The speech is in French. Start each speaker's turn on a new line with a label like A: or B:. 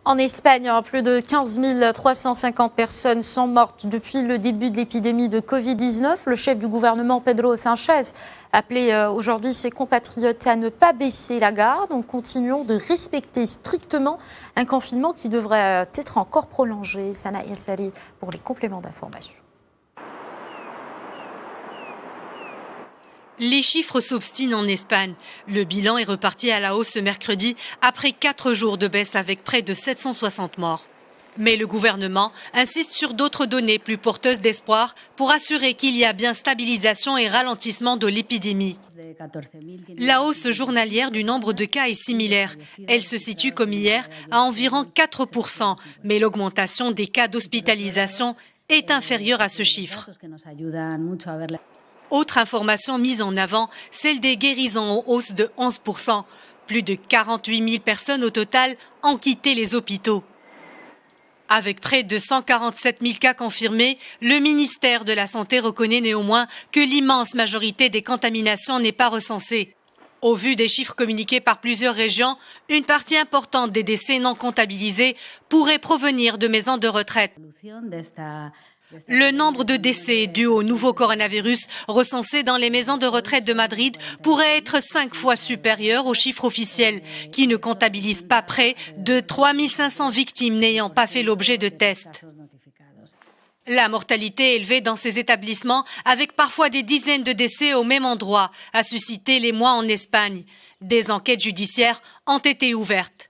A: En Espagne, plus de 15 350 personnes sont mortes depuis le début de l'épidémie de Covid-19. Le chef du gouvernement, Pedro Sánchez, a appelé aujourd'hui ses compatriotes à ne pas baisser la garde. Donc continuons de respecter strictement un confinement qui devrait être encore prolongé. Sana Yassari pour les compléments d'information.
B: Les chiffres s'obstinent en Espagne. Le bilan est reparti à la hausse ce mercredi après 4 jours de baisse avec près de 760 morts. Mais le gouvernement insiste sur d'autres données plus porteuses d'espoir pour assurer qu'il y a bien stabilisation et ralentissement de l'épidémie. La hausse journalière du nombre de cas est similaire. Elle se situe comme hier à environ 4%, mais l'augmentation des cas d'hospitalisation est inférieure à ce chiffre. Autre information mise en avant, celle des guérisons en hausse de 11%. Plus de 48 000 personnes au total ont quitté les hôpitaux. Avec près de 147 000 cas confirmés, le ministère de la Santé reconnaît néanmoins que l'immense majorité des contaminations n'est pas recensée. Au vu des chiffres communiqués par plusieurs régions, une partie importante des décès non comptabilisés pourrait provenir de maisons de retraite. Le nombre de décès dus au nouveau coronavirus recensés dans les maisons de retraite de Madrid pourrait être 5 fois supérieur aux chiffres officiels, qui ne comptabilisent pas près de 3 500 victimes n'ayant pas fait l'objet de tests. La mortalité élevée dans ces établissements, avec parfois des dizaines de décès au même endroit, a suscité l'émoi en Espagne. Des enquêtes judiciaires ont été ouvertes.